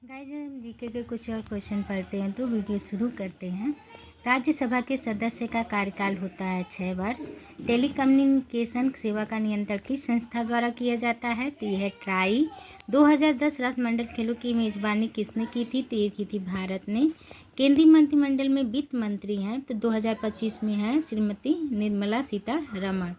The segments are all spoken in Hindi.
गाइस हम जीके के कुछ और क्वेश्चन पढ़ते हैं तो वीडियो शुरू करते हैं। राज्यसभा के सदस्य का कार्यकाल होता है 6 वर्ष। टेलीकम्युनिकेशन सेवा का नियंत्रण किस संस्था द्वारा किया जाता है? तो यह है ट्राई। 2010 राष्ट्रमंडल खेलों की मेजबानी किसने की थी? तो ये की थी भारत ने। केंद्रीय मंत्रिमंडल में वित्त मंत्री हैं तो 2025 में है श्रीमती निर्मला सीतारमण।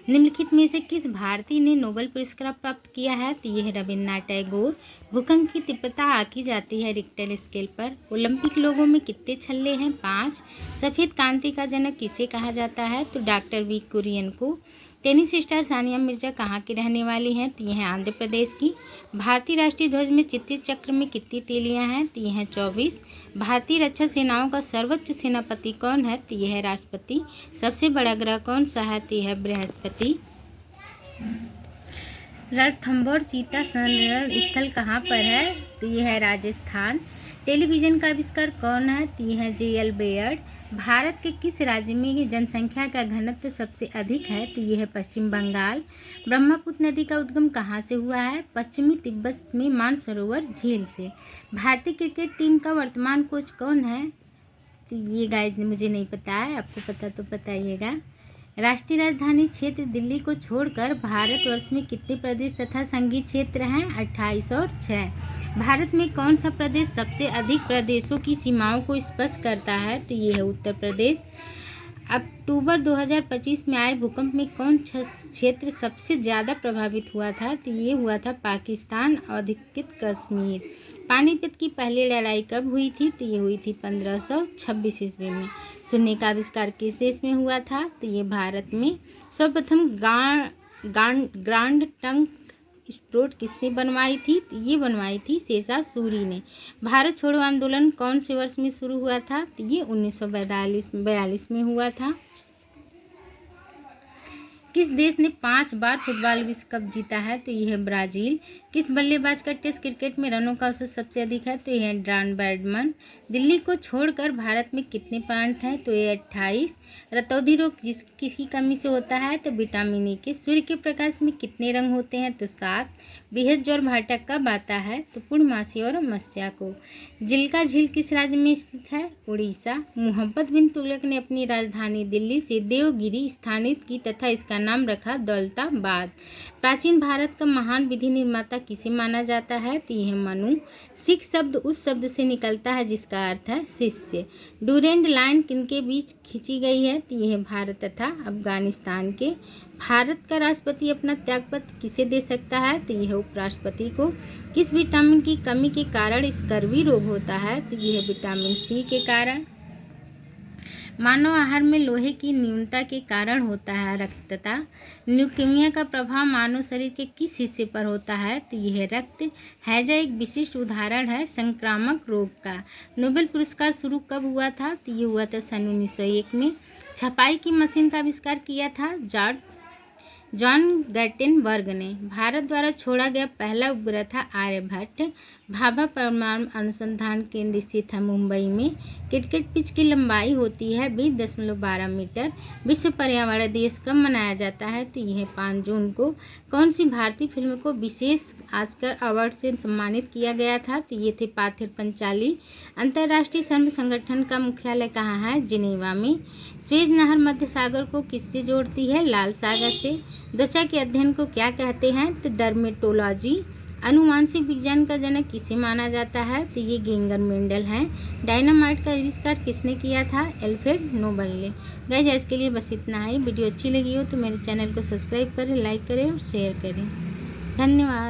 निम्नलिखित में से किस भारतीय ने नोबेल पुरस्कार प्राप्त किया है? तो यह है रविन्द्रनाथ टैगोर। भूकंप की तीव्रता आंकी जाती है रिक्टर स्केल पर। ओलंपिक लोगों में कितने छल्ले हैं? 5। सफ़ेद क्रांति का जनक किसे कहा जाता है? तो डॉक्टर वी कुरियन को। टेनिस स्टार सानिया मिर्जा कहाँ की रहने वाली हैं? तो यह है आंध्र प्रदेश की। भारतीय राष्ट्रीय ध्वज में चित्रित चक्र में कितनी तीलियां हैं? तो यह है 24। भारतीय रक्षा सेनाओं का सर्वोच्च सेनापति कौन है? तो यह है राष्ट्रपति। सबसे बड़ा ग्रह कौन सा है? तो यह है बृहस्पति। रणथंभौर चीता संरक्षण स्थल कहाँ पर है? तो यह है राजस्थान। टेलीविज़न का आविष्कार कौन है? तो यह है जे.एल. बेयर्ड। भारत के किस राज्य में जनसंख्या का घनत्व सबसे अधिक है? तो यह है पश्चिम बंगाल। ब्रह्मपुत्र नदी का उद्गम कहाँ से हुआ है? पश्चिमी तिब्बत में मानसरोवर झील से। भारतीय क्रिकेट टीम का वर्तमान कोच कौन है? तो ये गाइस मुझे नहीं पता है, आपको पता तो बताइएगा। राष्ट्रीय राजधानी क्षेत्र दिल्ली को छोड़कर भारतवर्ष में कितने प्रदेश तथा संघीय क्षेत्र हैं? 28 और 6। भारत में कौन सा प्रदेश सबसे अधिक प्रदेशों की सीमाओं को स्पर्श करता है? तो ये है उत्तर प्रदेश। अक्टूबर 2025 में आए भूकंप में कौन क्षेत्र सबसे ज़्यादा प्रभावित हुआ था? तो ये हुआ था पाकिस्तान अधिकृत कश्मीर। पानीपत की पहली लड़ाई कब हुई थी? तो ये हुई थी 1526 ईस्वी में। शून्य का आविष्कार किस देश में हुआ था? तो ये भारत में। सर्वप्रथम ग्रांड ट्रंक रोड किसने बनवाई थी? तो ये बनवाई थी शेषा सूरी ने। भारत छोड़ो आंदोलन कौन से वर्ष में शुरू हुआ था? तो ये 1942 में हुआ था। किस देश ने 5 बार फुटबॉल विश्व कप जीता है? तो यह है ब्राज़ील। किस बल्लेबाज का टेस्ट क्रिकेट में रनों का औसत सबसे अधिक है? तो यह है डॉन ब्रैडमन। दिल्ली को छोड़कर भारत में कितने प्लांट हैं? तो ये 28। रतौंधी रोग किसकी कमी से होता है? तो विटामिन ई के। सूर्य के प्रकाश में कितने रंग होते हैं? तो 7। बृहद ज्वार भाटा कब आता है? तो पूर्णमासी और मस्या को। चिल्का झील किस राज्य में स्थित है? उड़ीसा। मोहम्मद बिन तुगलक ने अपनी राजधानी दिल्ली से देवगिरी स्थानित की तथा इसका नाम रखा दौलताबाद। प्राचीन भारत का महान विधि निर्माता किसे माना जाता है? तो यह मनु। सिख शब्द उस शब्द से निकलता है जिसका अर्थ है शिष्य। डूरेंट लाइन किनके बीच खींची गई है? तो यह भारत तथा अफगानिस्तान के। भारत का राष्ट्रपति अपना त्यागपत्र किसे दे सकता है? तो यह उपराष्ट्रपति को। किस विटामिन की कमी के कारण स्कर्वी रोग होता है? तो यह विटामिन सी के कारण। मानव आहार में लोहे की न्यूनता के कारण होता है रक्तता। ल्यूकीमिया का प्रभाव मानव शरीर के किस हिस्से पर होता है? तो यह रक्त। हैजा एक विशिष्ट उदाहरण है संक्रामक रोग का। नोबेल पुरस्कार शुरू कब हुआ था? तो ये हुआ था सन 1901 में। छपाई की मशीन का आविष्कार किया था जॉन गटेनबर्ग ने। भारत द्वारा छोड़ा गया पहला उपग्रह था आर्यभट्ट। भाभा परमाणु अनुसंधान केंद्र स्थित है मुंबई में। क्रिकेट पिच की लंबाई होती है 20.12 मीटर। विश्व पर्यावरण दिवस कब मनाया जाता है? तो यह 5 जून को। कौन सी भारतीय फिल्म को विशेष ऑस्कर अवार्ड से सम्मानित किया गया था? तो ये थे पाथिर पंचाली। अंतर्राष्ट्रीय श्रम संगठन का मुख्यालय कहाँ है? जिनेवा में। स्वेज नहर मध्य सागर को किससे जोड़ती है? लाल सागर से। त्वचा के अध्ययन को क्या कहते हैं? तो डर्मेटोलॉजी। आनुवांशिक विज्ञान का जनक किसे माना जाता है? तो ये गेंगर मेंडल हैं। डायनामाइट का आविष्कार किसने किया था? अल्फ्रेड नोबल ने। गाइस आज के लिए बस इतना ही। वीडियो अच्छी लगी हो तो मेरे चैनल को सब्सक्राइब करें, लाइक करें और शेयर करें। धन्यवाद।